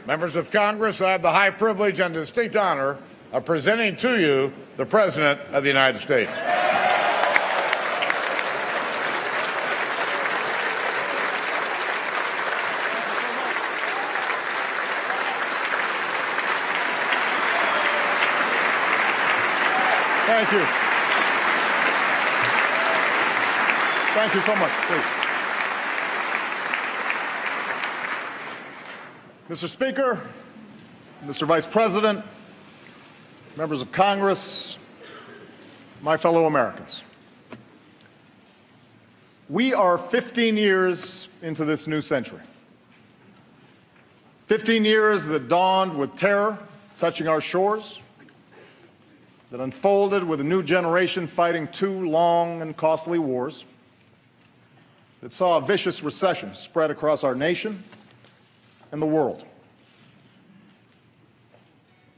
Members of Congress, I have the high privilege and distinct honor of presenting to you the President of the United States. Thank you. Thank you so much. Please. Mr. Speaker, Mr. Vice President, members of Congress, my fellow Americans. We are 15 years into this new century. 15 years that dawned with terror touching our shores, that unfolded with a new generation fighting two long and costly wars, that saw a vicious recession spread across our nation and the world.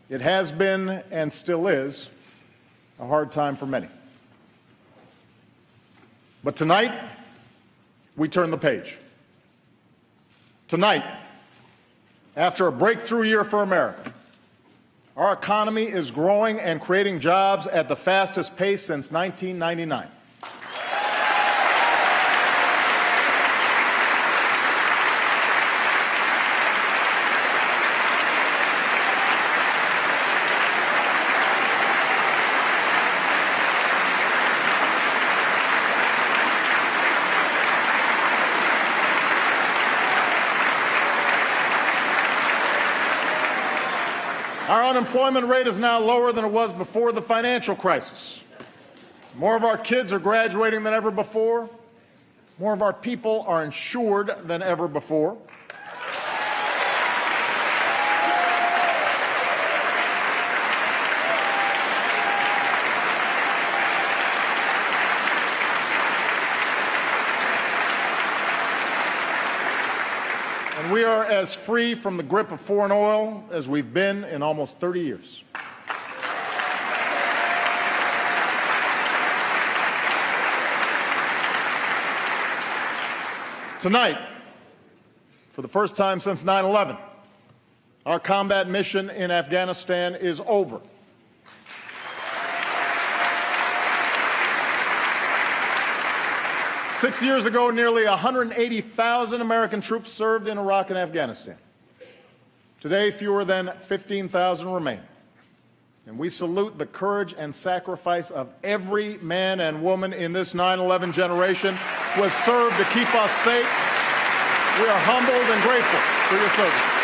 It has been and still is a hard time for many. But tonight, we turn the page. Tonight, after a breakthrough year for America, our economy is growing and creating jobs at the fastest pace since 1999. Our unemployment rate is now lower than it was before the financial crisis. More of our kids are graduating than ever before. More of our people are insured than ever before. And we are as free from the grip of foreign oil as we've been in almost 30 years. Tonight, for the first time since 9/11, our combat mission in Afghanistan is over. Six years ago, nearly 180,000 American troops served in Iraq and Afghanistan. Today, fewer than 15,000 remain. And we salute the courage and sacrifice of every man and woman in this 9/11 generation who has served to keep us safe. We are humbled and grateful for your service.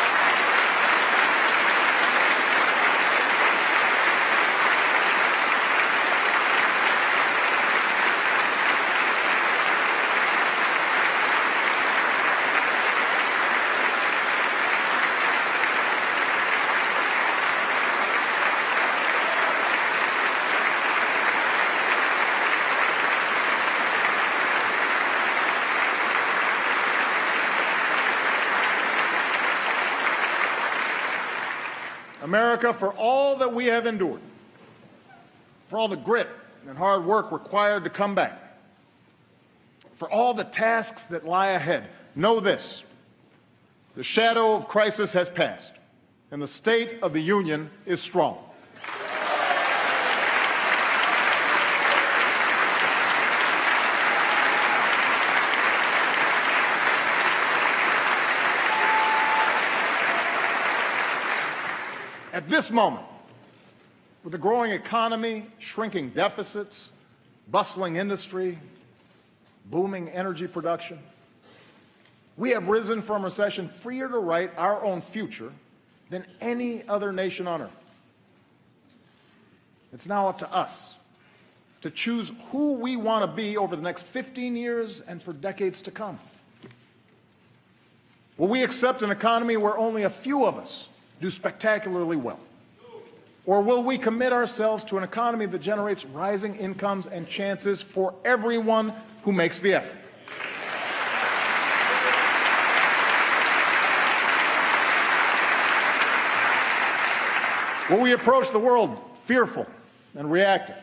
America, for all that we have endured, for all the grit and hard work required to come back, for all the tasks that lie ahead, know this: the shadow of crisis has passed, and the state of the union is strong. At this moment, with a growing economy, shrinking deficits, bustling industry, booming energy production, we have risen from recession freer to write our own future than any other nation on earth. It's now up to us to choose who we want to be over the next 15 years and for decades to come. Will we accept an economy where only a few of us do spectacularly well? Or will we commit ourselves to an economy that generates rising incomes and chances for everyone who makes the effort? Will we approach the world fearful and reactive,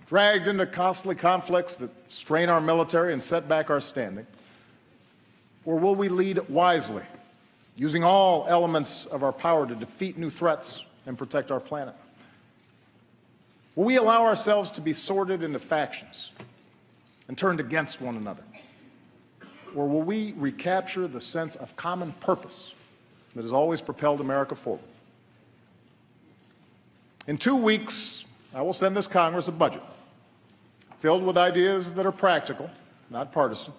dragged into costly conflicts that strain our military and set back our standing? Or will we lead wisely, using all elements of our power to defeat new threats and protect our planet? Will we allow ourselves to be sorted into factions and turned against one another? Or will we recapture the sense of common purpose that has always propelled America forward? In 2 weeks, I will send this Congress a budget filled with ideas that are practical, not partisan.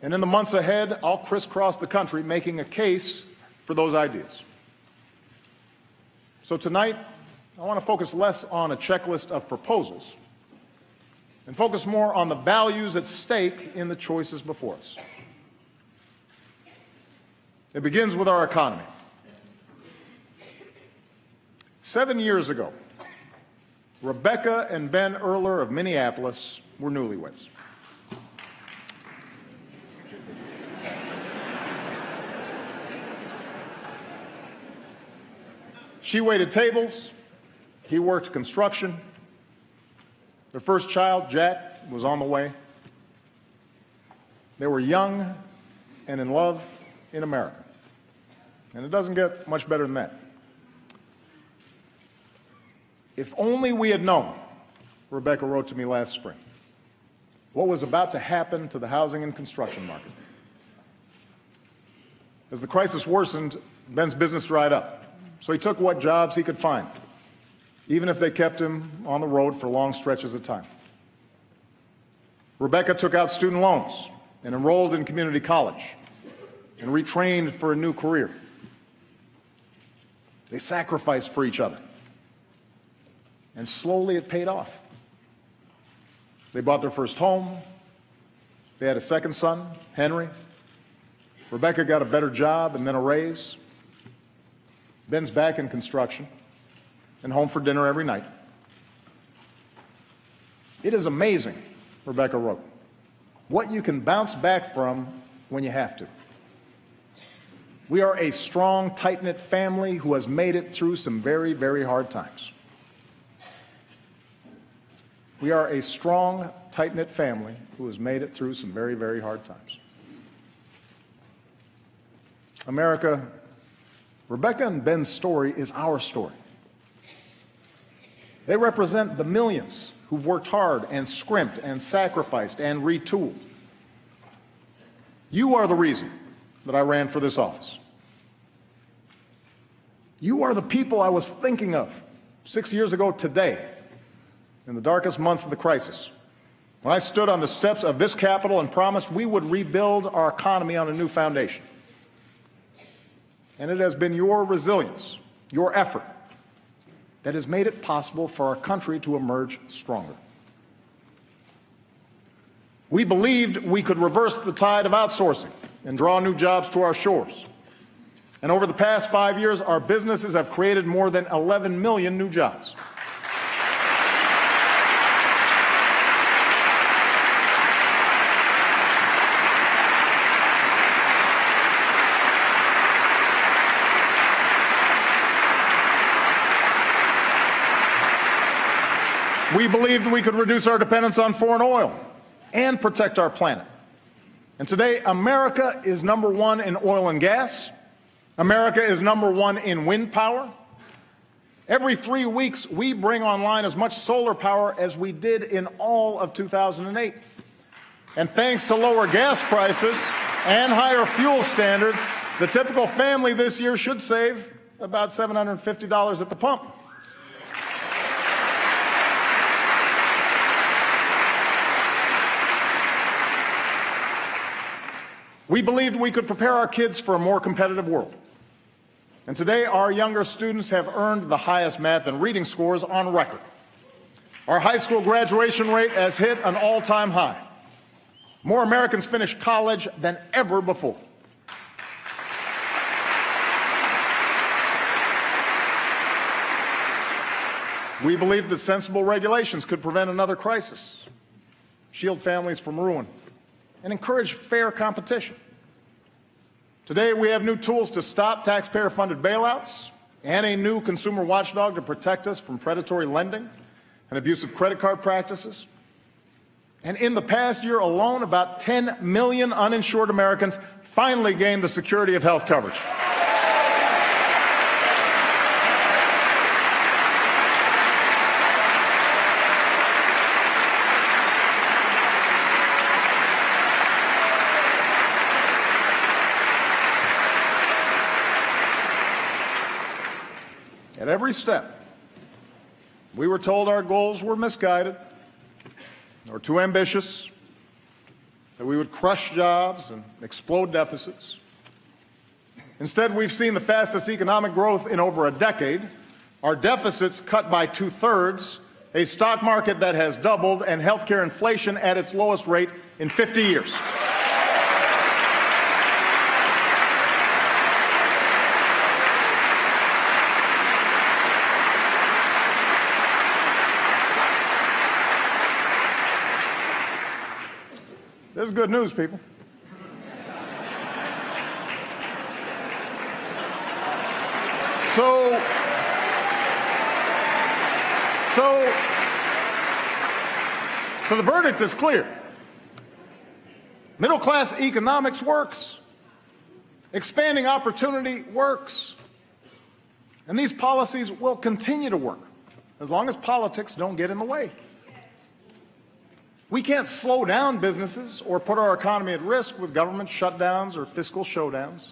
And in the months ahead, I'll crisscross the country making a case for those ideas. So tonight, I want to focus less on a checklist of proposals and focus more on the values at stake in the choices before us. It begins with our economy. 7 years ago, Rebecca and Ben Earler of Minneapolis were newlyweds. She waited tables, he worked construction. Their first child, Jack, was on the way. They were young and in love in America. And it doesn't get much better than that. If only we had known, Rebecca wrote to me last spring, what was about to happen to the housing and construction market. As the crisis worsened, Ben's business dried up, so he took what jobs he could find, even if they kept him on the road for long stretches of time. Rebecca took out student loans and enrolled in community college and retrained for a new career. They sacrificed for each other. And slowly it paid off. They bought their first home. They had a second son, Henry. Rebecca got a better job and then a raise. Ben's back in construction and home for dinner every night. It is amazing, Rebecca wrote, what you can bounce back from when you have to. We are a strong, tight-knit family who has made it through some very, very hard times. We are a strong, tight-knit family who has made it through some very, very hard times. America, Rebecca and Ben's story is our story. They represent the millions who've worked hard and scrimped and sacrificed and retooled. You are the reason that I ran for this office. You are the people I was thinking of 6 years ago today, in the darkest months of the crisis, when I stood on the steps of this Capitol and promised we would rebuild our economy on a new foundation. And it has been your resilience, your effort, that has made it possible for our country to emerge stronger. We believed we could reverse the tide of outsourcing and draw new jobs to our shores. And over the past 5 years, our businesses have created more than 11 million new jobs. We believed we could reduce our dependence on foreign oil and protect our planet. And today, America is #1 in oil and gas. America is #1 in wind power. Every 3 weeks, we bring online as much solar power as we did in all of 2008. And thanks to lower gas prices and higher fuel standards, the typical family this year should save about $750 at the pump. We believed we could prepare our kids for a more competitive world. And today, our younger students have earned the highest math and reading scores on record. Our high school graduation rate has hit an all-time high. More Americans finish college than ever before. We believed that sensible regulations could prevent another crisis, shield families from ruin, and encourage fair competition. Today, we have new tools to stop taxpayer-funded bailouts and a new consumer watchdog to protect us from predatory lending and abusive credit card practices. And in the past year alone, about 10 million uninsured Americans finally gained the security of health coverage. At every step, we were told our goals were misguided or too ambitious, that we would crush jobs and explode deficits. Instead, we've seen the fastest economic growth in over a decade, our deficits cut by 2/3, a stock market that has doubled, and healthcare inflation at its lowest rate in 50 years. This is good news, people. So the verdict is clear. Middle-class economics works. Expanding opportunity works. And these policies will continue to work as long as politics don't get in the way. We can't slow down businesses or put our economy at risk with government shutdowns or fiscal showdowns.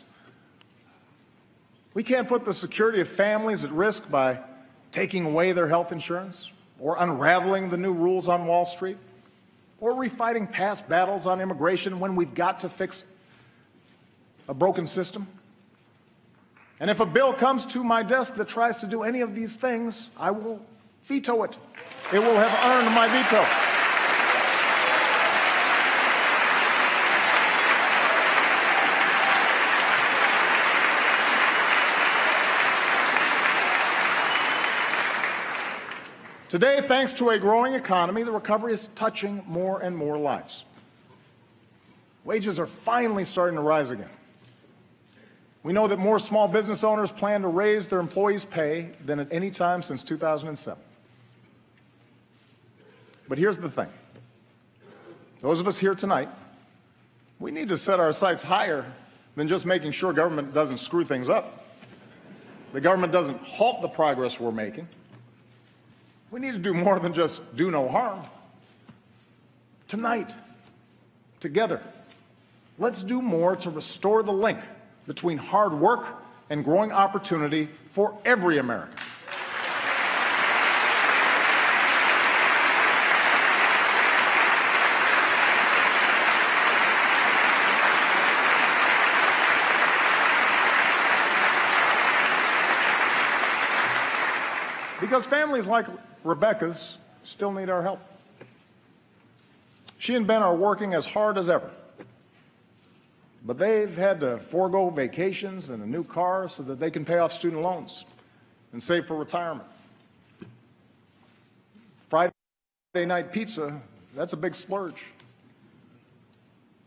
We can't put the security of families at risk by taking away their health insurance or unraveling the new rules on Wall Street or refighting past battles on immigration when we've got to fix a broken system. And if a bill comes to my desk that tries to do any of these things, I will veto it. It will have earned my veto. Today, thanks to a growing economy, the recovery is touching more and more lives. Wages are finally starting to rise again. We know that more small business owners plan to raise their employees' pay than at any time since 2007. But here's the thing. Those of us here tonight, we need to set our sights higher than just making sure government doesn't screw things up. The government doesn't halt the progress we're making. We need to do more than just do no harm. Tonight, together, let's do more to restore the link between hard work and growing opportunity for every American. Because families like Rebecca's still need our help. She and Ben are working as hard as ever, but they've had to forego vacations and a new car so that they can pay off student loans and save for retirement. Friday night pizza, that's a big splurge.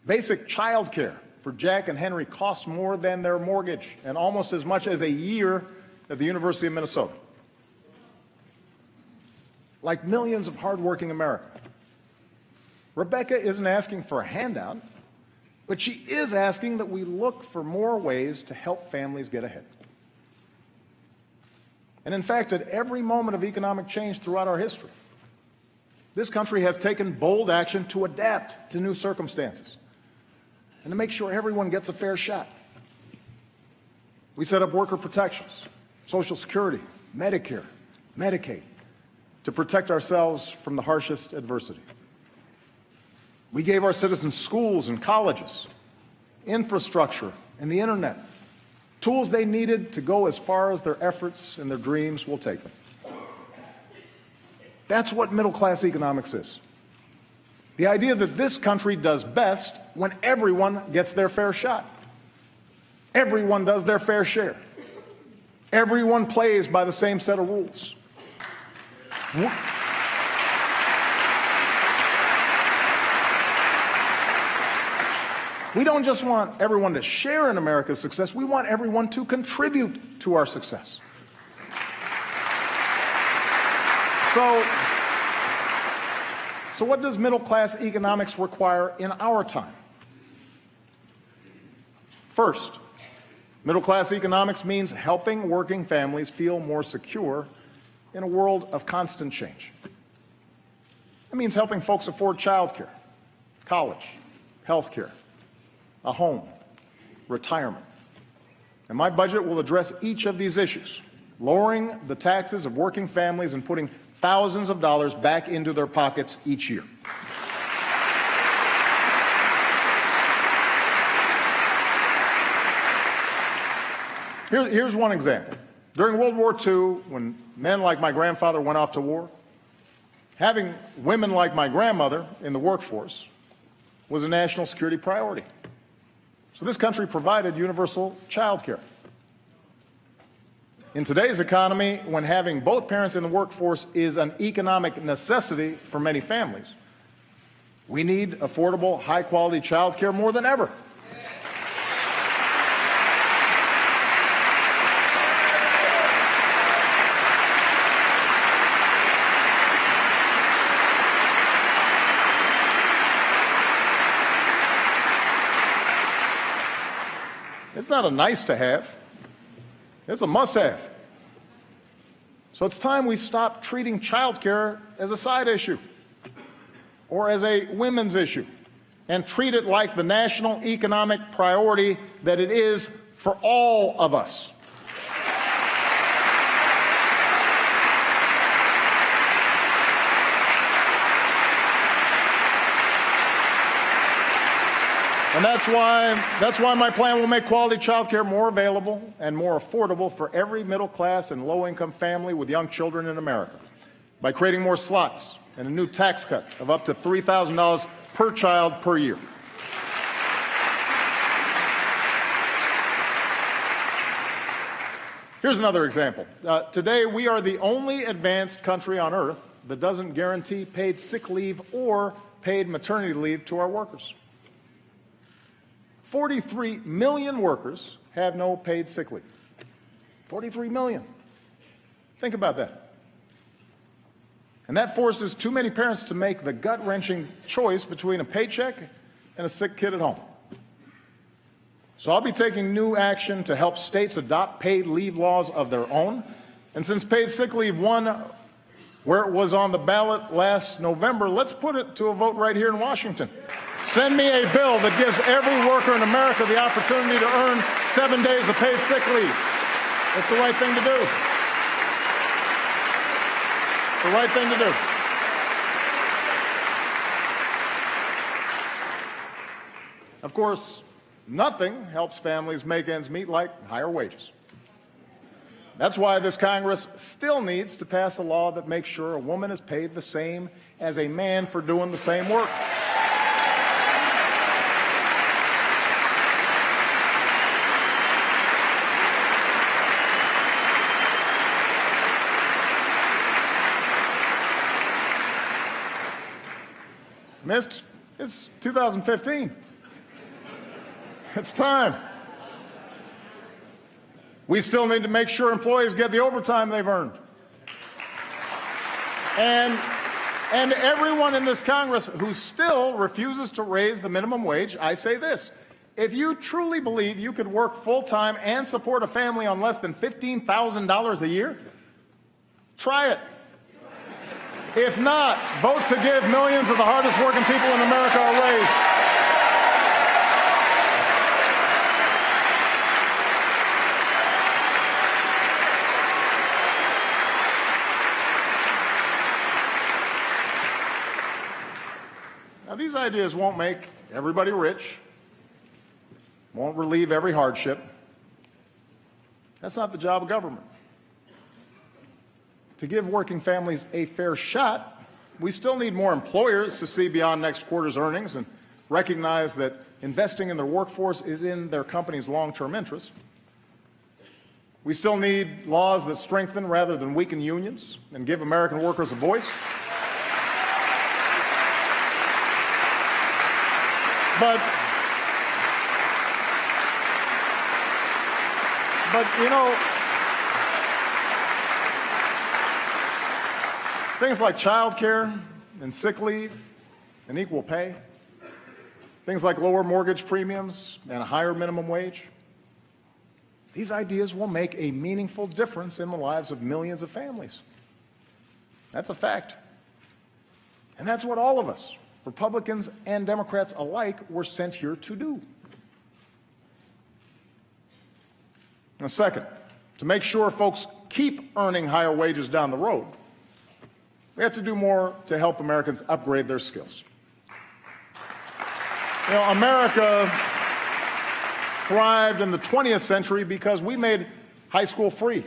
Basic child care for Jack and Henry costs more than their mortgage and almost as much as a year at the University of Minnesota. Like millions of hardworking Americans, Rebecca isn't asking for a handout, but she is asking that we look for more ways to help families get ahead. And in fact, at every moment of economic change throughout our history, this country has taken bold action to adapt to new circumstances and to make sure everyone gets a fair shot. We set up worker protections, Social Security, Medicare, Medicaid, to protect ourselves from the harshest adversity. We gave our citizens schools and colleges, infrastructure, and the internet, tools they needed to go as far as their efforts and their dreams will take them. That's what middle-class economics is. The idea that this country does best when everyone gets their fair shot. Everyone does their fair share. Everyone plays by the same set of rules. We don't just want everyone to share in America's success, we want everyone to contribute to our success. So what does middle-class economics require in our time? First, middle-class economics means helping working families feel more secure in a world of constant change. It means helping folks afford childcare, college, health care, a home, retirement. And my budget will address each of these issues, lowering the taxes of working families and putting thousands of dollars back into their pockets each year. Here's one example. During World War II, when men like my grandfather went off to war, having women like my grandmother in the workforce was a national security priority. So this country provided universal child care. In today's economy, when having both parents in the workforce is an economic necessity for many families, we need affordable, high-quality child care more than ever. It's not a nice to have, it's a must have. So it's time we stop treating child care as a side issue or as a women's issue and treat it like the national economic priority that it is for all of us. And that's why my plan will make quality child care more available and more affordable for every middle-class and low-income family with young children in America by creating more slots and a new tax cut of up to $3,000 per child per year. Here's another example. Today, we are the only advanced country on earth that doesn't guarantee paid sick leave or paid maternity leave to our workers. 43 million workers have no paid sick leave. 43 million. Think about that. And that forces too many parents to make the gut-wrenching choice between a paycheck and a sick kid at home. So I'll be taking new action to help states adopt paid leave laws of their own. And since paid sick leave won where it was on the ballot last November, let's put it to a vote right here in Washington. Send me a bill that gives every worker in America the opportunity to earn 7 days of paid sick leave. That's the right thing to do. It's the right thing to do. Of course, nothing helps families make ends meet like higher wages. That's why this Congress still needs to pass a law that makes sure a woman is paid the same as a man for doing the same work. Missed. It's 2015. It's time. We still need to make sure employees get the overtime they've earned. And everyone in this Congress who still refuses to raise the minimum wage, I say this. If you truly believe you could work full-time and support a family on less than $15,000 a year, try it. If not, vote to give millions of the hardest working people in America a raise. Now, these ideas won't make everybody rich, won't relieve every hardship. That's not the job of government. To give working families a fair shot, we still need more employers to see beyond next quarter's earnings and recognize that investing in their workforce is in their company's long-term interest. We still need laws that strengthen rather than weaken unions and give American workers a voice. But you know, things like child care and sick leave and equal pay, things like lower mortgage premiums and a higher minimum wage, these ideas will make a meaningful difference in the lives of millions of families. That's a fact. And that's what all of us, Republicans and Democrats alike, were sent here to do. And second, to make sure folks keep earning higher wages down the road, we have to do more to help Americans upgrade their skills. You know, America thrived in the 20th century because we made high school free,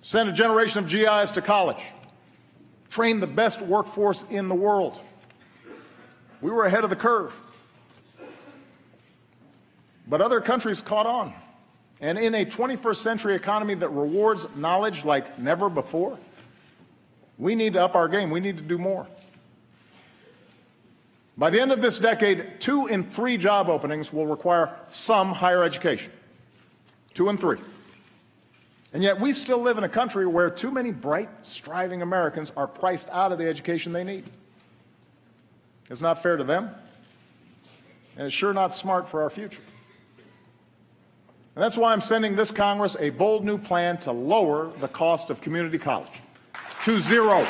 sent a generation of GIs to college, trained the best workforce in the world. We were ahead of the curve. But other countries caught on. And in a 21st century economy that rewards knowledge like never before, we need to up our game. We need to do more. By the end of this decade, 2 in 3 job openings will require some higher education. 2 in 3. And yet we still live in a country where too many bright, striving Americans are priced out of the education they need. It's not fair to them, and it's sure not smart for our future. And that's why I'm sending this Congress a bold new plan to lower the cost of community college to zero.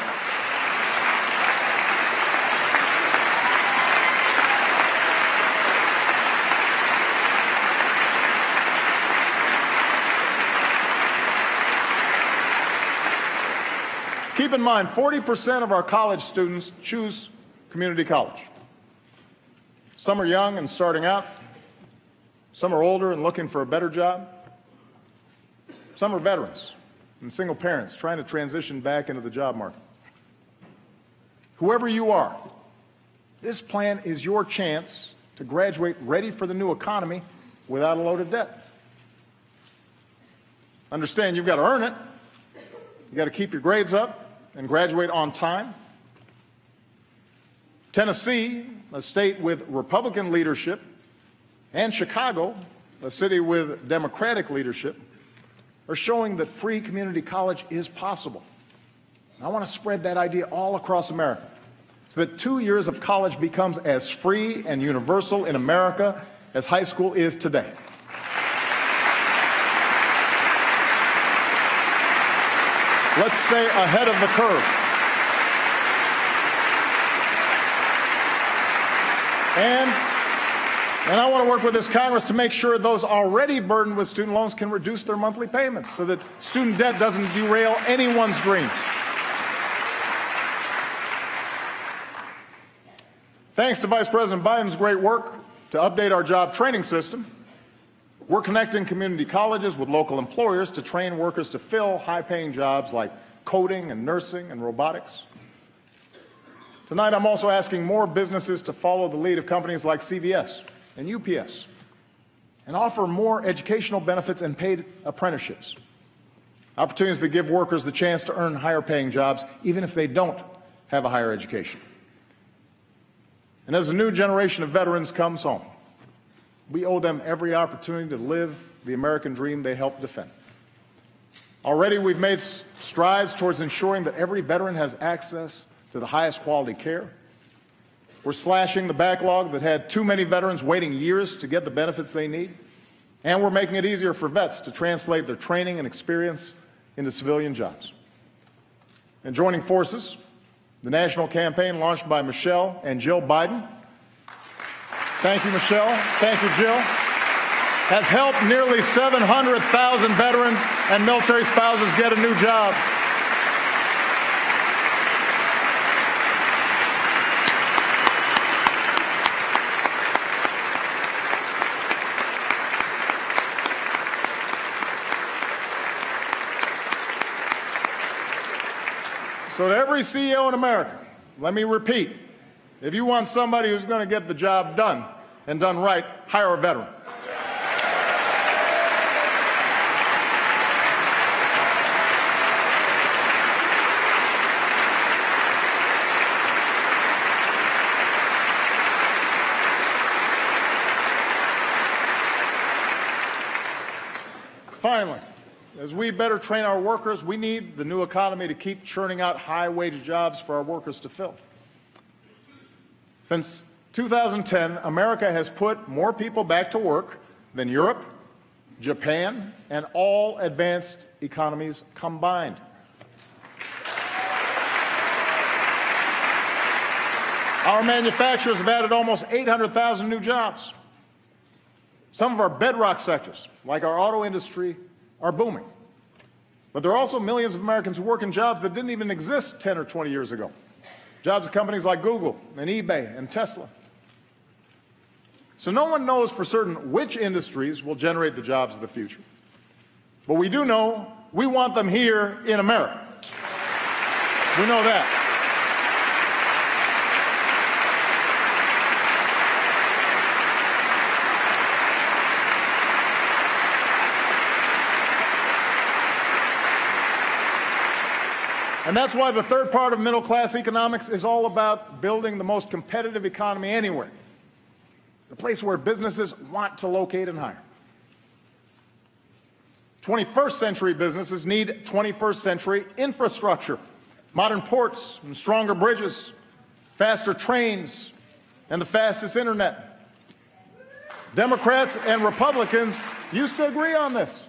Keep in mind, 40% of our college students choose community college. Some are young and starting out. Some are older and looking for a better job. Some are veterans and single parents trying to transition back into the job market. Whoever you are, this plan is your chance to graduate ready for the new economy without a load of debt. Understand, you've got to earn it. You've got to keep your grades up and graduate on time. Tennessee, a state with Republican leadership, and Chicago, a city with Democratic leadership, are showing that free community college is possible. I want to spread that idea all across America so that 2 years of college becomes as free and universal in America as high school is today. Let's stay ahead of the curve. And I want to work with this Congress to make sure those already burdened with student loans can reduce their monthly payments so that student debt doesn't derail anyone's dreams. Thanks to Vice President Biden's great work to update our job training system, we're connecting community colleges with local employers to train workers to fill high-paying jobs like coding and nursing and robotics. Tonight, I'm also asking more businesses to follow the lead of companies like CVS and UPS and offer more educational benefits and paid apprenticeships, opportunities that give workers the chance to earn higher-paying jobs even if they don't have a higher education. And as a new generation of veterans comes home, we owe them every opportunity to live the American dream they helped defend. Already we've made strides towards ensuring that every veteran has access to the highest quality care. We're slashing the backlog that had too many veterans waiting years to get the benefits they need. And we're making it easier for vets to translate their training and experience into civilian jobs. And joining forces, the national campaign launched by Michelle and Jill Biden. Thank you, Michelle. Thank you, Jill. Has helped nearly 700,000 veterans and military spouses get a new job. So to every CEO in America, let me repeat, if you want somebody who's going to get the job done and done right, hire a veteran. Finally, as we better train our workers, we need the new economy to keep churning out high-wage jobs for our workers to fill. Since 2010, America has put more people back to work than Europe, Japan, and all advanced economies combined. Our manufacturers have added almost 800,000 new jobs. Some of our bedrock sectors, like our auto industry, are booming. But there are also millions of Americans who work in jobs that didn't even exist 10 or 20 years ago. Jobs at companies like Google and eBay and Tesla. So no one knows for certain which industries will generate the jobs of the future. But we do know we want them here in America. We know that. And that's why the third part of middle-class economics is all about building the most competitive economy anywhere, the place where businesses want to locate and hire. 21st century businesses need 21st century infrastructure, modern ports and stronger bridges, faster trains, and the fastest internet. Democrats and Republicans used to agree on this.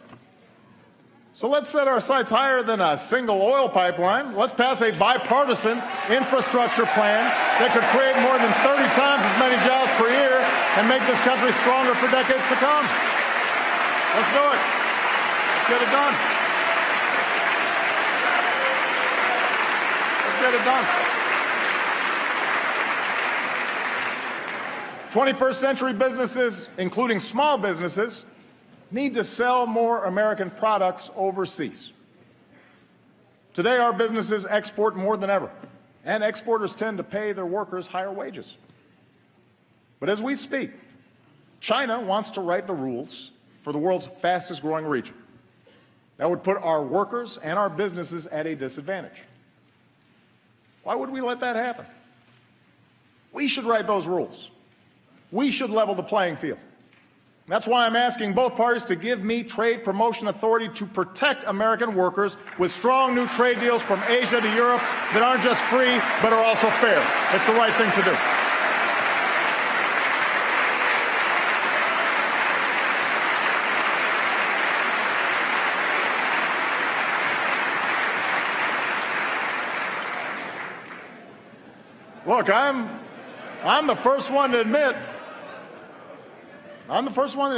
So let's set our sights higher than a single oil pipeline. Let's pass a bipartisan infrastructure plan that could create more than 30 times as many jobs per year and make this country stronger for decades to come. Let's do it. Let's get it done. Let's get it done. 21st century businesses, including small businesses, need to sell more American products overseas. Today, our businesses export more than ever, and exporters tend to pay their workers higher wages. But as we speak, China wants to write the rules for the world's fastest-growing region. That would put our workers and our businesses at a disadvantage. Why would we let that happen? We should write those rules. We should level the playing field. That's why I'm asking both parties to give me trade promotion authority to protect American workers with strong new trade deals from Asia to Europe that aren't just free, but are also fair. It's the right thing to do. Look, I'm the first one to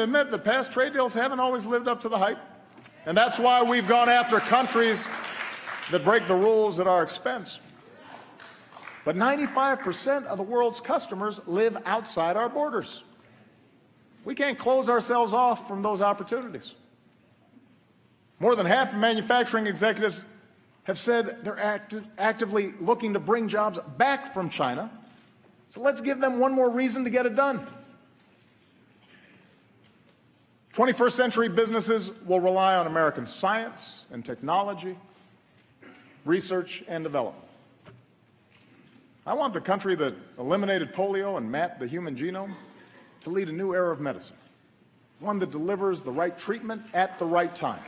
admit that past trade deals haven't always lived up to the hype. And that's why we've gone after countries that break the rules at our expense. But 95% of the world's customers live outside our borders. We can't close ourselves off from those opportunities. More than half of manufacturing executives have said they're actively looking to bring jobs back from China. So let's give them one more reason to get it done. 21st century businesses will rely on American science and technology, research and development. I want the country that eliminated polio and mapped the human genome to lead a new era of medicine, one that delivers the right treatment at the right time.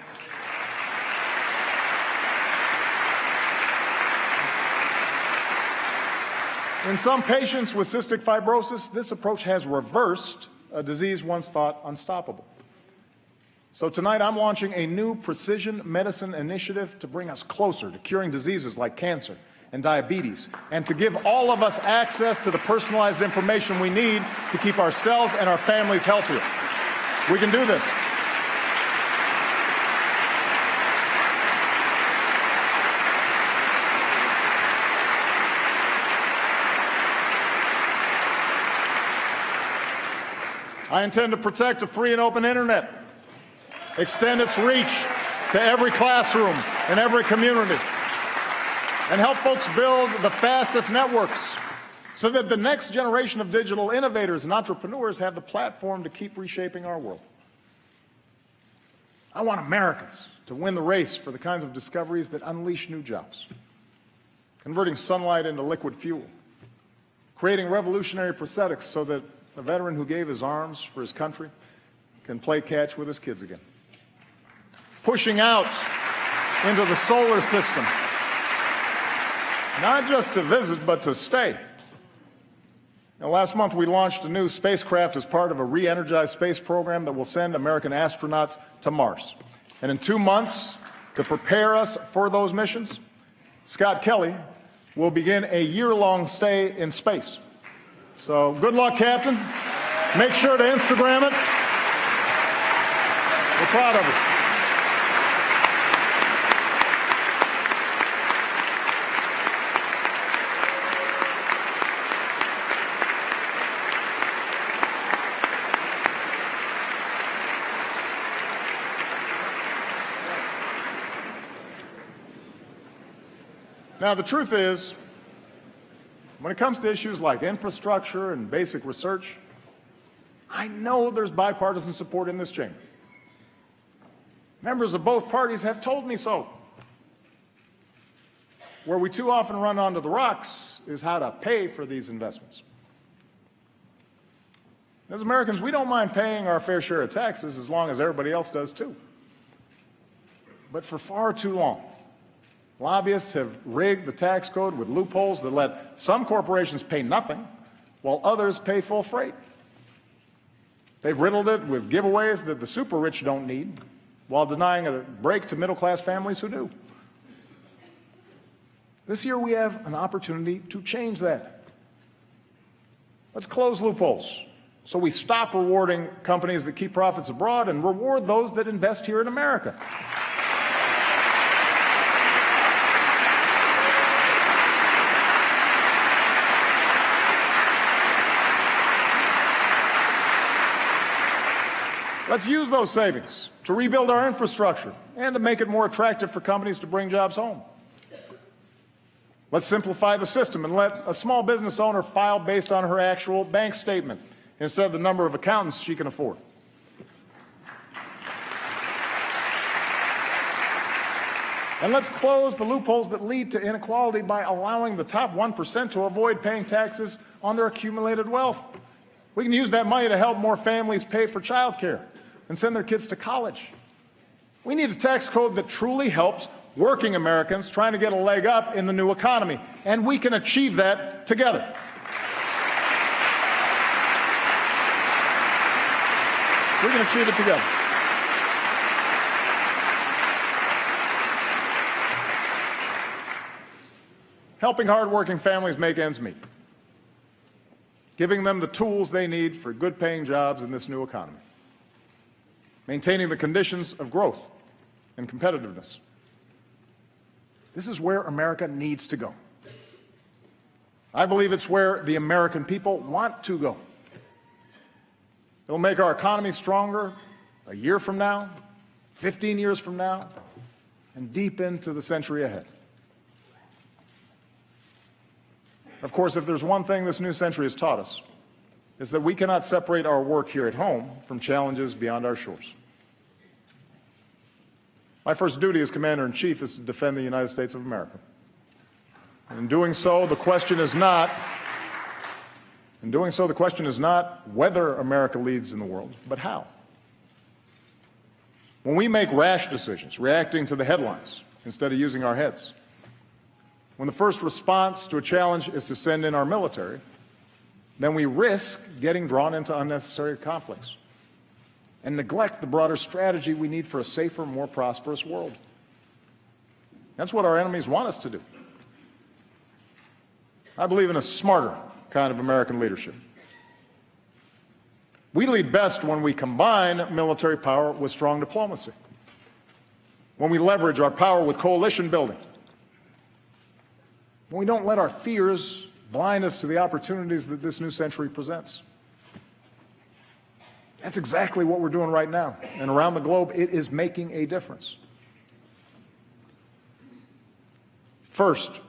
In some patients with cystic fibrosis, this approach has reversed a disease once thought unstoppable. So tonight I'm launching a new precision medicine initiative to bring us closer to curing diseases like cancer and diabetes, and to give all of us access to the personalized information we need to keep ourselves and our families healthier. We can do this. I intend to protect a free and open internet, extend its reach to every classroom and every community, and help folks build the fastest networks so that the next generation of digital innovators and entrepreneurs have the platform to keep reshaping our world. I want Americans to win the race for the kinds of discoveries that unleash new jobs, converting sunlight into liquid fuel, creating revolutionary prosthetics so that a veteran who gave his arms for his country can play catch with his kids again, pushing out into the solar system, not just to visit, but to stay. Now, last month, we launched a new spacecraft as part of a re-energized space program that will send American astronauts to Mars. And in 2 months, to prepare us for those missions, Scott Kelly will begin a year-long stay in space. So good luck, Captain. Make sure to Instagram it. We're proud of it. Now, the truth is, when it comes to issues like infrastructure and basic research, I know there's bipartisan support in this chamber. Members of both parties have told me so. Where we too often run onto the rocks is how to pay for these investments. As Americans, we don't mind paying our fair share of taxes as long as everybody else does too. But for far too long, lobbyists have rigged the tax code with loopholes that let some corporations pay nothing while others pay full freight. They've riddled it with giveaways that the super rich don't need while denying a break to middle-class families who do. This year we have an opportunity to change that. Let's close loopholes so we stop rewarding companies that keep profits abroad and reward those that invest here in America. Let's use those savings to rebuild our infrastructure and to make it more attractive for companies to bring jobs home. Let's simplify the system and let a small business owner file based on her actual bank statement instead of the number of accountants she can afford. And let's close the loopholes that lead to inequality by allowing the top 1% to avoid paying taxes on their accumulated wealth. We can use that money to help more families pay for child care and send their kids to college. We need a tax code that truly helps working Americans trying to get a leg up in the new economy, and we can achieve that together. We can achieve it together. Helping hardworking families make ends meet. Giving them the tools they need for good-paying jobs in this new economy. Maintaining the conditions of growth and competitiveness. This is where America needs to go. I believe it's where the American people want to go. It'll make our economy stronger a year from now, 15 years from now, and deep into the century ahead. Of course, if there's one thing this new century has taught us, is that we cannot separate our work here at home from challenges beyond our shores. My first duty as Commander-in-Chief is to defend the United States of America. And in doing so, the question is not whether America leads in the world, but how. When we make rash decisions, reacting to the headlines instead of using our heads, when the first response to a challenge is to send in our military, then we risk getting drawn into unnecessary conflicts and neglect the broader strategy we need for a safer, more prosperous world. That's what our enemies want us to do. I believe in a smarter kind of American leadership. We lead best when we combine military power with strong diplomacy, when we leverage our power with coalition building, when we don't let our fears blind us to the opportunities that this new century presents. That's exactly what we're doing right now. And around the globe, it is making a difference. First,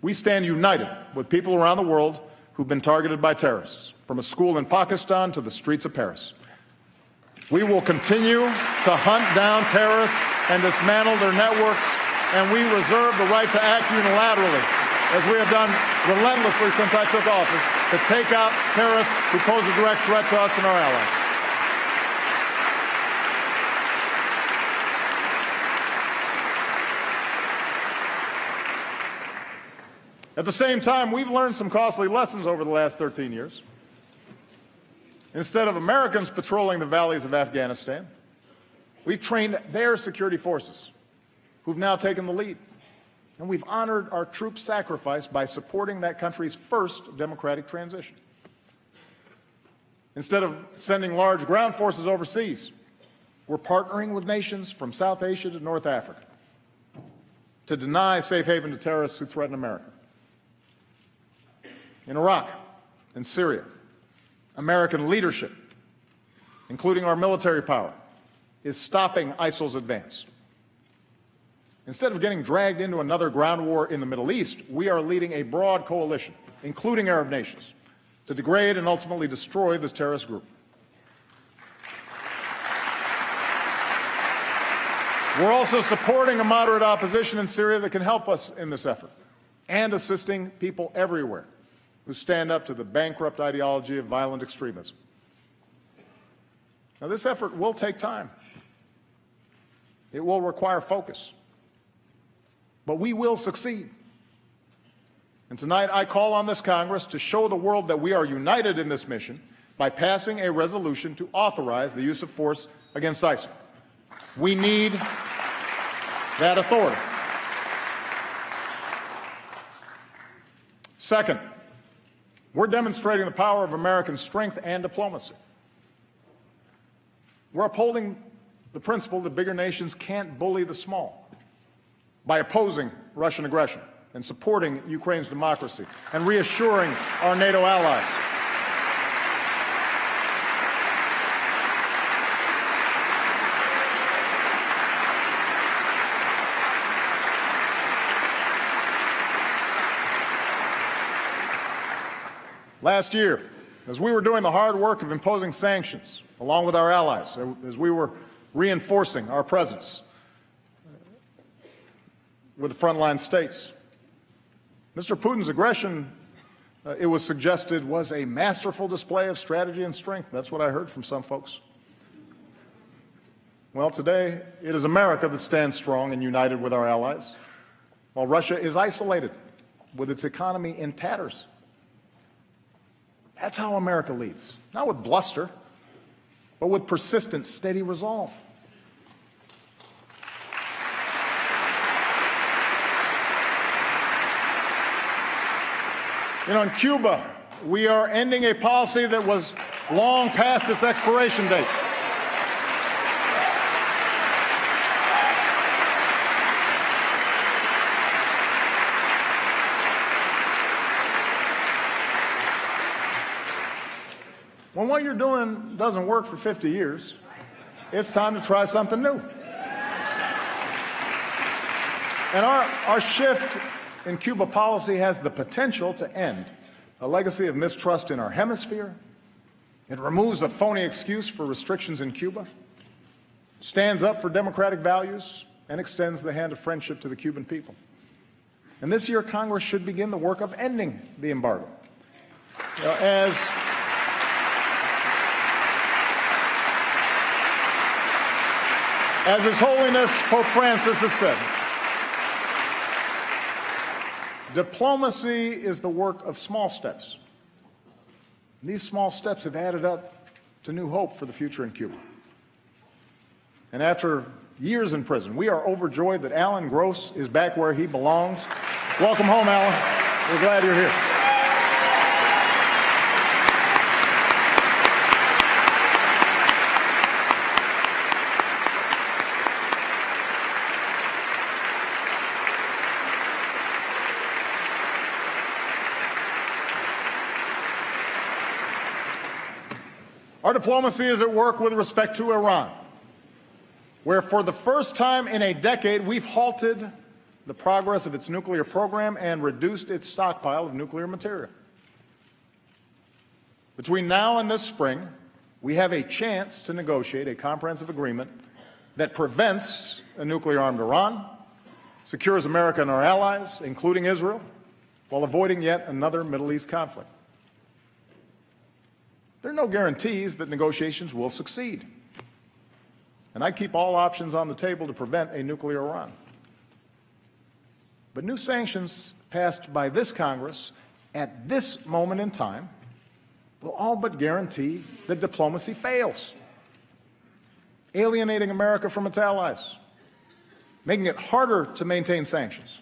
we stand united with people around the world who've been targeted by terrorists, from a school in Pakistan to the streets of Paris. We will continue to hunt down terrorists and dismantle their networks, and we reserve the right to act unilaterally, as we have done relentlessly since I took office, to take out terrorists who pose a direct threat to us and our allies. At the same time, we've learned some costly lessons over the last 13 years. Instead of Americans patrolling the valleys of Afghanistan, we've trained their security forces, who've now taken the lead. And we've honored our troops' sacrifice by supporting that country's first democratic transition. Instead of sending large ground forces overseas, we're partnering with nations from South Asia to North Africa to deny safe haven to terrorists who threaten America. In Iraq and Syria, American leadership, including our military power, is stopping ISIL's advance. Instead of getting dragged into another ground war in the Middle East, we are leading a broad coalition, including Arab nations, to degrade and ultimately destroy this terrorist group. We're also supporting a moderate opposition in Syria that can help us in this effort, and assisting people everywhere who stand up to the bankrupt ideology of violent extremism. Now, this effort will take time. It will require focus. But we will succeed. And tonight I call on this Congress to show the world that we are united in this mission by passing a resolution to authorize the use of force against ISIL. We need that authority. Second, we're demonstrating the power of American strength and diplomacy. We're upholding the principle that bigger nations can't bully the small by opposing Russian aggression and supporting Ukraine's democracy and reassuring our NATO allies. Last year, as we were doing the hard work of imposing sanctions, along with our allies, as we were reinforcing our presence with the frontline states, Mr. Putin's aggression, it was suggested, was a masterful display of strategy and strength. That's what I heard from some folks. Well, today, it is America that stands strong and united with our allies, while Russia is isolated with its economy in tatters. That's how America leads, not with bluster, but with persistent, steady resolve. You know, in Cuba, we are ending a policy that was long past its expiration date. When what you're doing doesn't work for 50 years, it's time to try something new. And our shift in Cuba policy has the potential to end a legacy of mistrust in our hemisphere. It removes a phony excuse for restrictions in Cuba, stands up for democratic values, and extends the hand of friendship to the Cuban people. And this year, Congress should begin the work of ending the embargo. You know, as His Holiness Pope Francis has said, diplomacy is the work of small steps. These small steps have added up to new hope for the future in Cuba. And after years in prison, we are overjoyed that Alan Gross is back where he belongs. Welcome home, Alan. We're glad you're here. Our diplomacy is at work with respect to Iran, where for the first time in a decade, we've halted the progress of its nuclear program and reduced its stockpile of nuclear material. Between now and this spring, we have a chance to negotiate a comprehensive agreement that prevents a nuclear-armed Iran, secures America and our allies, including Israel, while avoiding yet another Middle East conflict. There are no guarantees that negotiations will succeed. And I keep all options on the table to prevent a nuclear Iran. But new sanctions passed by this Congress at this moment in time will all but guarantee that diplomacy fails, alienating America from its allies, making it harder to maintain sanctions,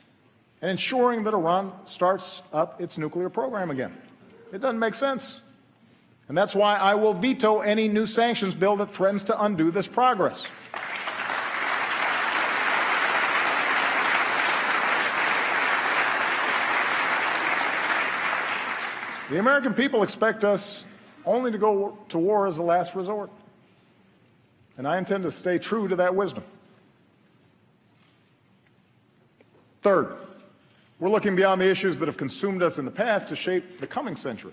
and ensuring that Iran starts up its nuclear program again. It doesn't make sense. And that's why I will veto any new sanctions bill that threatens to undo this progress. The American people expect us only to go to war as a last resort, and I intend to stay true to that wisdom. Third, we're looking beyond the issues that have consumed us in the past to shape the coming century.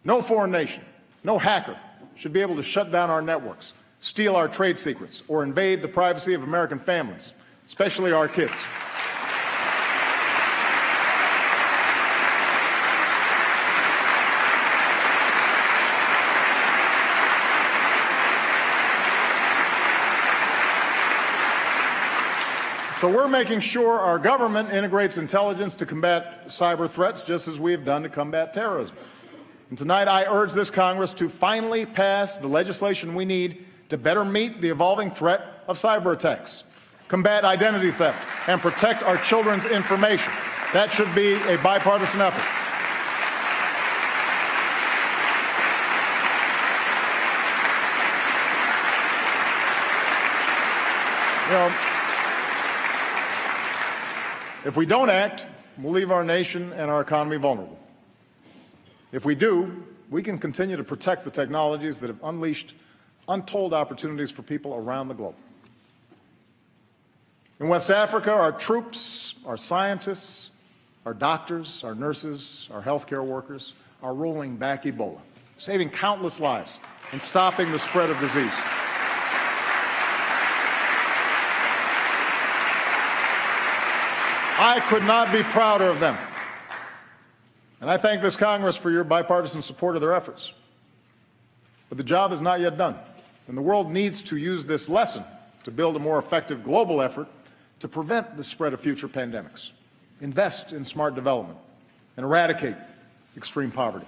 No foreign nation, no hacker should be able to shut down our networks, steal our trade secrets, or invade the privacy of American families, especially our kids. So we're making sure our government integrates intelligence to combat cyber threats, just as we have done to combat terrorism. And tonight I urge this Congress to finally pass the legislation we need to better meet the evolving threat of cyber attacks, combat identity theft, and protect our children's information. That should be a bipartisan effort. If we don't act, we'll leave our nation and our economy vulnerable. If we do, we can continue to protect the technologies that have unleashed untold opportunities for people around the globe. In West Africa, our troops, our scientists, our doctors, our nurses, our healthcare workers are rolling back Ebola, saving countless lives and stopping the spread of disease. I could not be prouder of them. And I thank this Congress for your bipartisan support of their efforts. But the job is not yet done, and the world needs to use this lesson to build a more effective global effort to prevent the spread of future pandemics, invest in smart development, and eradicate extreme poverty.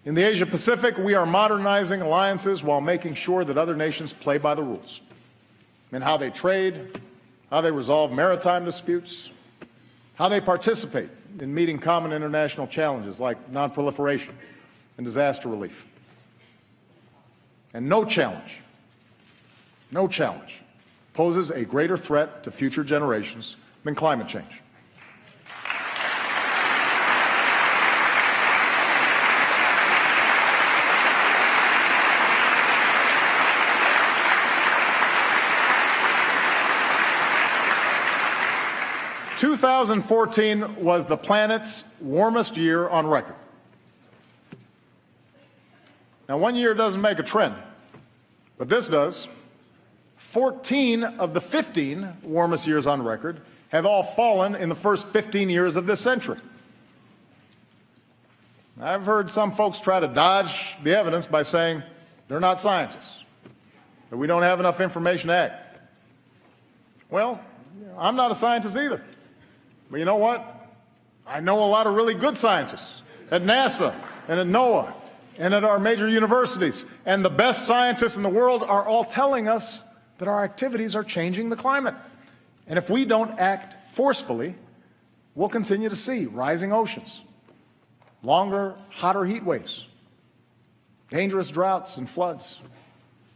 In the Asia-Pacific, we are modernizing alliances while making sure that other nations play by the rules in how they trade, how they resolve maritime disputes, how they participate in meeting common international challenges like nonproliferation and disaster relief. And no challenge poses a greater threat to future generations than climate change. – 2014 was the planet's warmest year on record. Now, one year doesn't make a trend, but this does. 14 of the 15 warmest years on record have all fallen in the first 15 years of this century. I've heard some folks try to dodge the evidence by saying they're not scientists, that we don't have enough information to act. Well, I'm not a scientist either. But you know what? I know a lot of really good scientists at NASA and at NOAA and at our major universities. And the best scientists in the world are all telling us that our activities are changing the climate. And if we don't act forcefully, we'll continue to see rising oceans, longer, hotter heat waves, dangerous droughts and floods,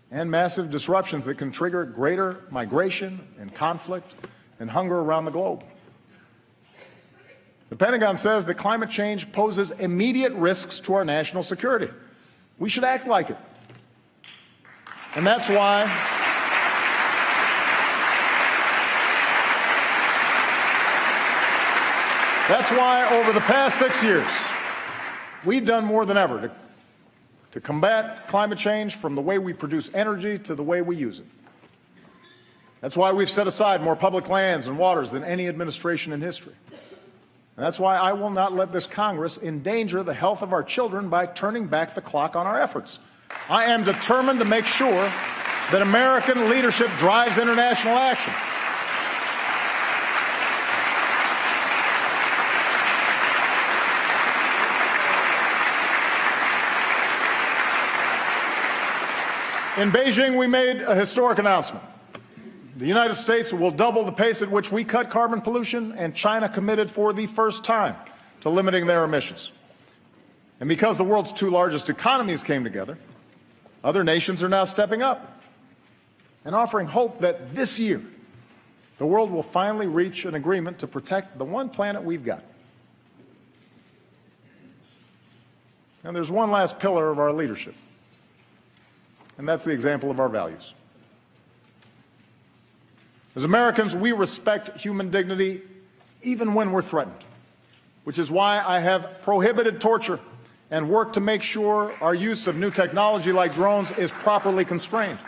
and massive disruptions that can trigger greater migration and conflict and hunger around the globe. The Pentagon says that climate change poses immediate risks to our national security. We should act like it. And that's why over the past 6 years, we've done more than ever to combat climate change, from the way we produce energy to the way we use it. That's why we've set aside more public lands and waters than any administration in history. And that's why I will not let this Congress endanger the health of our children by turning back the clock on our efforts. I am determined to make sure that American leadership drives international action. In Beijing, we made a historic announcement. The United States will double the pace at which we cut carbon pollution, and China committed for the first time to limiting their emissions. And because the world's two largest economies came together, other nations are now stepping up and offering hope that this year the world will finally reach an agreement to protect the one planet we've got. And there's one last pillar of our leadership, and that's the example of our values. As Americans, we respect human dignity even when we're threatened, which is why I have prohibited torture and worked to make sure our use of new technology like drones is properly constrained.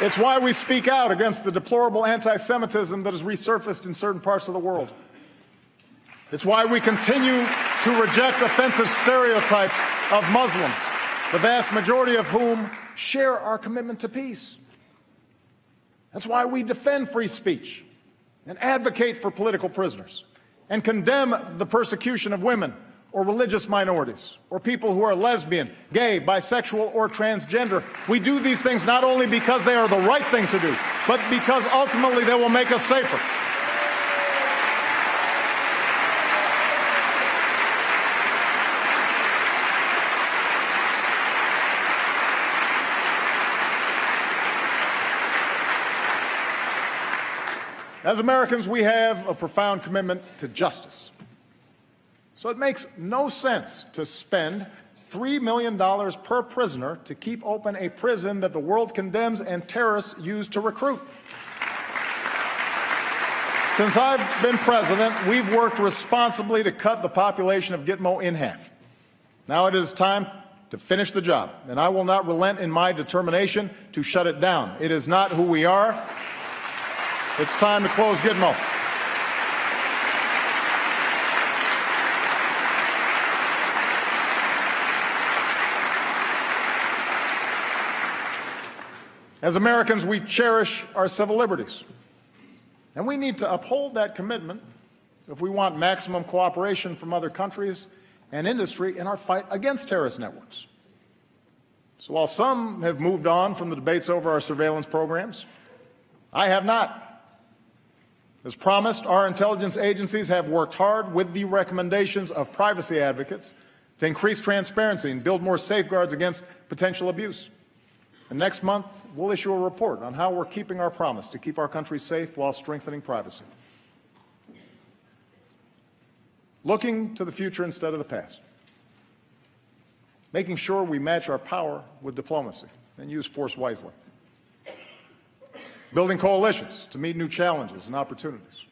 It's why we speak out against the deplorable anti-Semitism that has resurfaced in certain parts of the world. It's why we continue to reject offensive stereotypes of Muslims, the vast majority of whom share our commitment to peace. That's why we defend free speech and advocate for political prisoners and condemn the persecution of women or religious minorities or people who are lesbian, gay, bisexual, or transgender. We do these things not only because they are the right thing to do, but because ultimately they will make us safer. As Americans, we have a profound commitment to justice. So it makes no sense to spend $3 million per prisoner to keep open a prison that the world condemns and terrorists use to recruit. Since I've been president, we've worked responsibly to cut the population of Gitmo in half. Now it is time to finish the job, and I will not relent in my determination to shut it down. It is not who we are. It's time to close Gitmo. As Americans, we cherish our civil liberties, and we need to uphold that commitment if we want maximum cooperation from other countries and industry in our fight against terrorist networks. So while some have moved on from the debates over our surveillance programs, I have not. As promised, our intelligence agencies have worked hard with the recommendations of privacy advocates to increase transparency and build more safeguards against potential abuse. And next month, we'll issue a report on how we're keeping our promise to keep our country safe while strengthening privacy. Looking to the future instead of the past. Making sure we match our power with diplomacy and use force wisely. Building coalitions to meet new challenges and opportunities.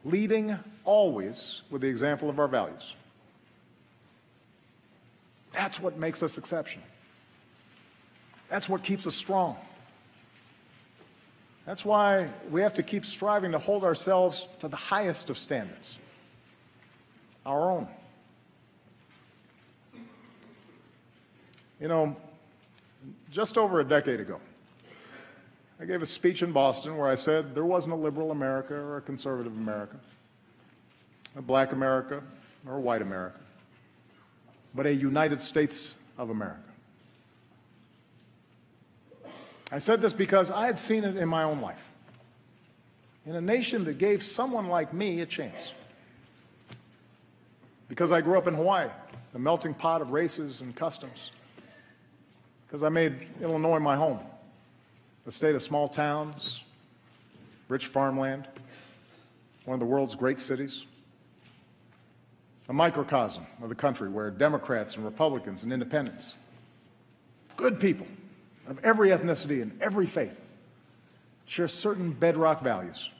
Leading always with the example of our values. That's what makes us exceptional. That's what keeps us strong. That's why we have to keep striving to hold ourselves to the highest of standards, our own. You know, just over a decade ago, I gave a speech in Boston where I said there wasn't a liberal America or a conservative America, a black America or a white America, but a United States of America. I said this because I had seen it in my own life, in a nation that gave someone like me a chance. Because I grew up in Hawaii, a melting pot of races and customs. Because I made Illinois my home. A state of small towns, rich farmland, one of the world's great cities, a microcosm of the country where Democrats and Republicans and independents, good people of every ethnicity and every faith, share certain bedrock values.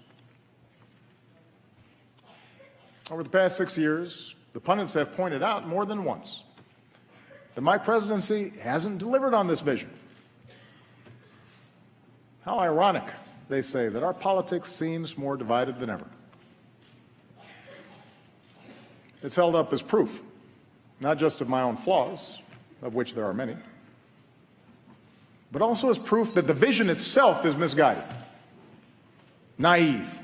Over the past 6 years, the pundits have pointed out more than once that my presidency hasn't delivered on this vision. How ironic, they say, that our politics seems more divided than ever. It's held up as proof, not just of my own flaws, of which there are many, but also as proof that the vision itself is misguided, naive,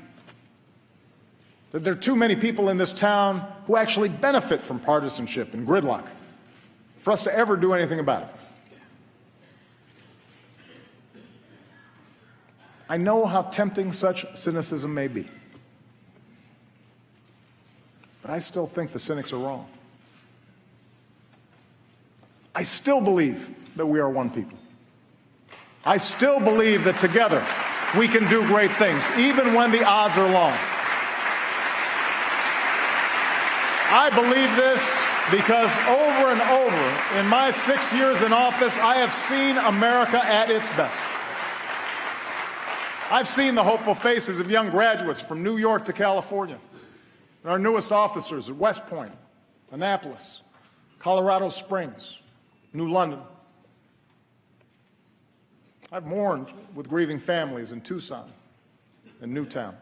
that there are too many people in this town who actually benefit from partisanship and gridlock for us to ever do anything about it. I know how tempting such cynicism may be, but I still think the cynics are wrong. I still believe that we are one people. I still believe that together we can do great things, even when the odds are long. I believe this because over and over in my 6 years in office, I have seen America at its best. I've seen the hopeful faces of young graduates from New York to California, and our newest officers at West Point, Annapolis, Colorado Springs, New London. I've mourned with grieving families in Tucson, in Newtown,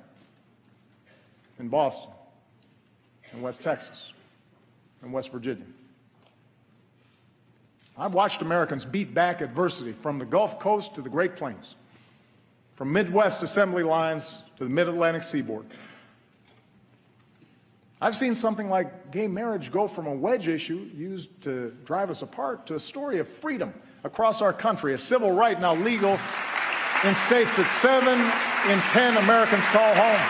in Boston, in West Texas, in West Virginia. I've watched Americans beat back adversity from the Gulf Coast to the Great Plains, from Midwest assembly lines to the Mid-Atlantic seaboard. I've seen something like gay marriage go from a wedge issue used to drive us apart to a story of freedom across our country, a civil right now legal in states that 7 in 10 Americans call home.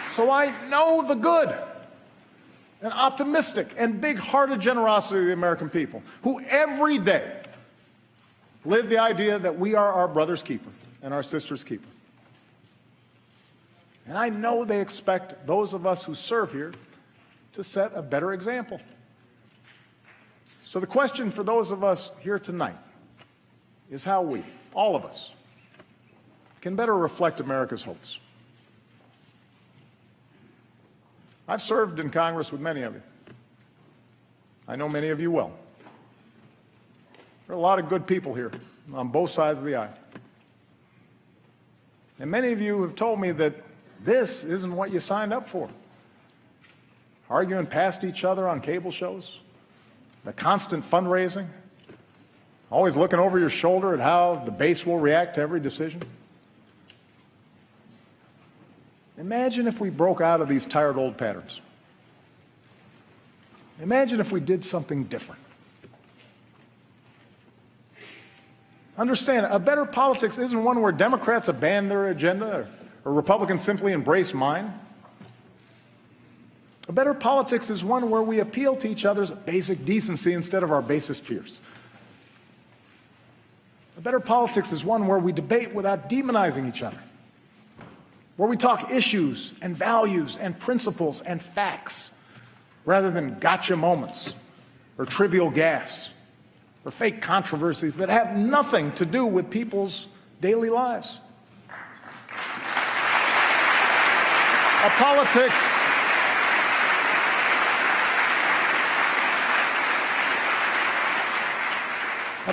So I know the good and optimistic and big-hearted generosity of the American people, who every day live the idea that we are our brother's keeper and our sister's keeper. And I know they expect those of us who serve here to set a better example. So the question for those of us here tonight is how we, all of us, can better reflect America's hopes. I've served in Congress with many of you. I know many of you well. There are a lot of good people here on both sides of the aisle. And many of you have told me that this isn't what you signed up for. Arguing past each other on cable shows, the constant fundraising, always looking over your shoulder at how the base will react to every decision. Imagine if we broke out of these tired old patterns. Imagine if we did something different. Understand, a better politics isn't one where Democrats abandon their agenda or Republicans simply embrace mine. A better politics is one where we appeal to each other's basic decency instead of our basest fears. A better politics is one where we debate without demonizing each other, where we talk issues and values and principles and facts rather than gotcha moments or trivial gaffes or fake controversies that have nothing to do with people's daily lives. A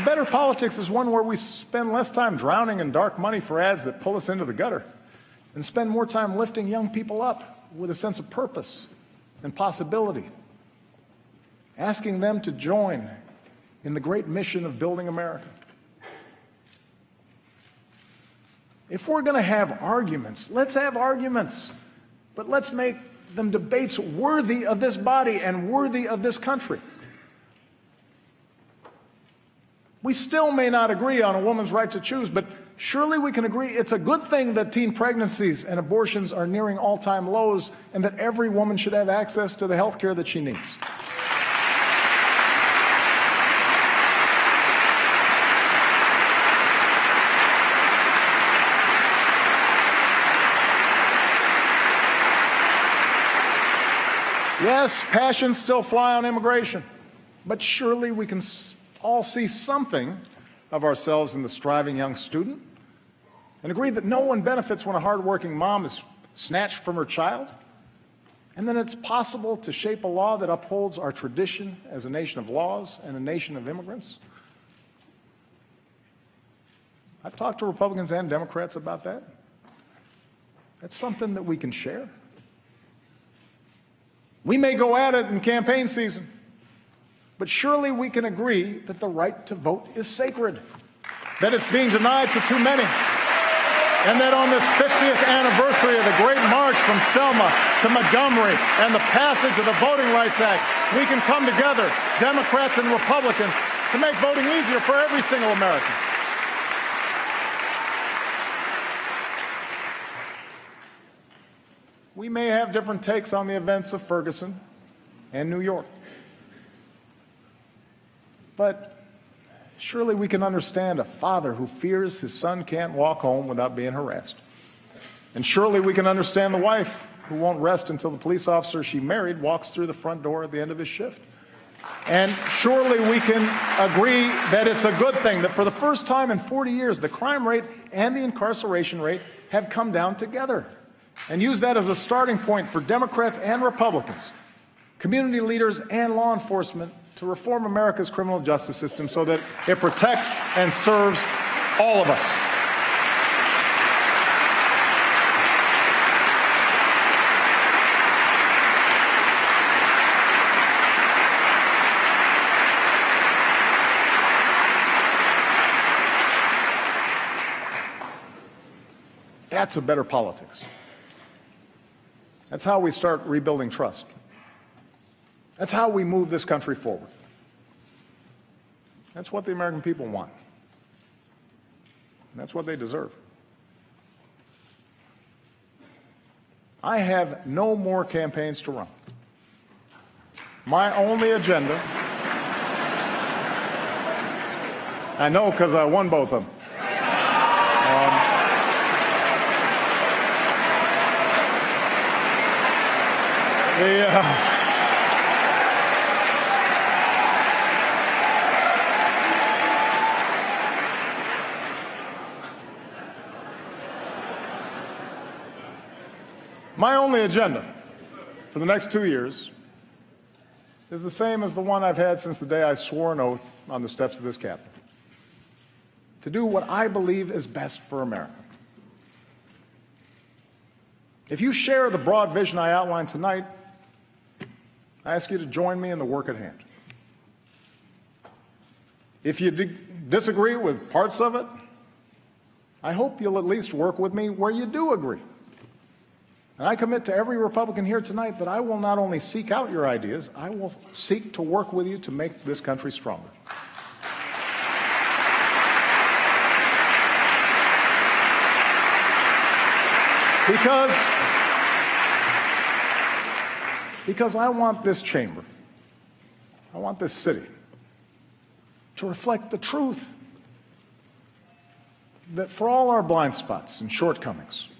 better politics is one where we spend less time drowning in dark money for ads that pull us into the gutter and spend more time lifting young people up with a sense of purpose and possibility, asking them to join in the great mission of building America. If we're going to have arguments, let's have arguments, but let's make them debates worthy of this body and worthy of this country. We still may not agree on a woman's right to choose, but surely we can agree it's a good thing that teen pregnancies and abortions are nearing all-time lows and that every woman should have access to the health care that she needs. Yes, passions still fly on immigration, but surely we can all see something of ourselves in the striving young student and agree that no one benefits when a hardworking mom is snatched from her child, and then it's possible to shape a law that upholds our tradition as a nation of laws and a nation of immigrants. I've talked to Republicans and Democrats about that. That's something that we can share. We may go at it in campaign season, but surely we can agree that the right to vote is sacred, that it's being denied to too many, and that on this 50th anniversary of the Great March from Selma to Montgomery and the passage of the Voting Rights Act, we can come together, Democrats and Republicans, to make voting easier for every single American. We may have different takes on the events of Ferguson and New York, but surely we can understand a father who fears his son can't walk home without being harassed. And surely we can understand the wife who won't rest until the police officer she married walks through the front door at the end of his shift. And surely we can agree that it's a good thing that for the first time in 40 years, the crime rate and the incarceration rate have come down together. And use that as a starting point for Democrats and Republicans, community leaders and law enforcement to reform America's criminal justice system so that it protects and serves all of us. That's a better politics. That's how we start rebuilding trust. That's how we move this country forward. That's what the American people want. And that's what they deserve. I have no more campaigns to run. My only agenda, I know because I won both of them. My only agenda for the next 2 years is the same as the one I've had since the day I swore an oath on the steps of this Capitol: to do what I believe is best for America. If you share the broad vision I outlined tonight, I ask you to join me in the work at hand. If you disagree with parts of it, I hope you'll at least work with me where you do agree. And I commit to every Republican here tonight that I will not only seek out your ideas, I will seek to work with you to make this country stronger. Because I want this chamber, I want this city to reflect the truth that for all our blind spots and shortcomings,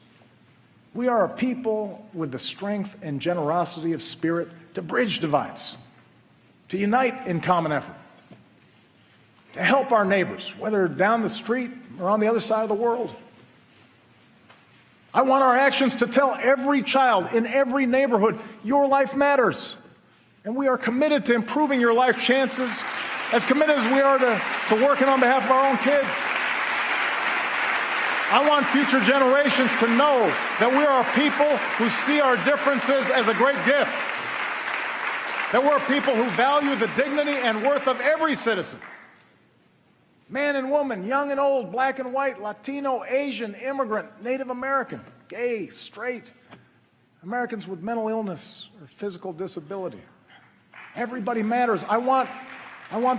we are a people with the strength and generosity of spirit to bridge divides, to unite in common effort, to help our neighbors, whether down the street or on the other side of the world. I want our actions to tell every child in every neighborhood, your life matters. And we are committed to improving your life chances, as committed as we are to working on behalf of our own kids. I want future generations to know that we are a people who see our differences as a great gift, that we're a people who value the dignity and worth of every citizen. Man and woman, young and old, black and white, Latino, Asian, immigrant, Native American, gay, straight, Americans with mental illness or physical disability. Everybody matters. I want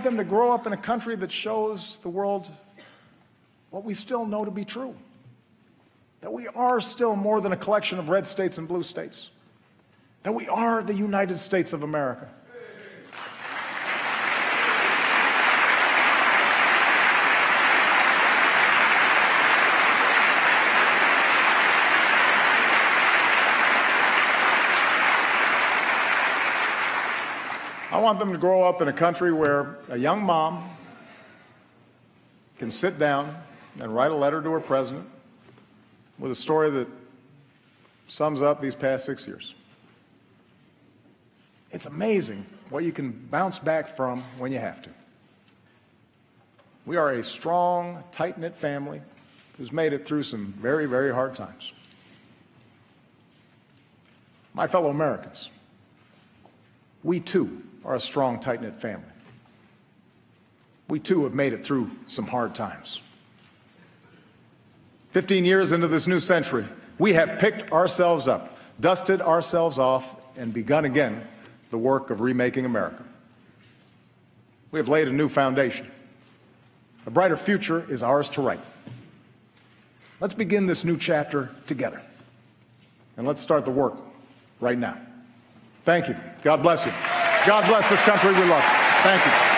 them to grow up in a country that shows the world what we still know to be true, that we are still more than a collection of red states and blue states, that we are the United States of America. I want them to grow up in a country where a young mom can sit down and write a letter to her president with a story that sums up these past 6 years. It's amazing what you can bounce back from when you have to. We are a strong, tight-knit family who's made it through some very, very hard times. My fellow Americans, we too are a strong, tight-knit family. We too have made it through some hard times. 15 years into this new century, we have picked ourselves up, dusted ourselves off, and begun again the work of remaking America. We have laid a new foundation. A brighter future is ours to write. Let's begin this new chapter together. And let's start the work right now. Thank you. God bless you. God bless this country we love. Thank you.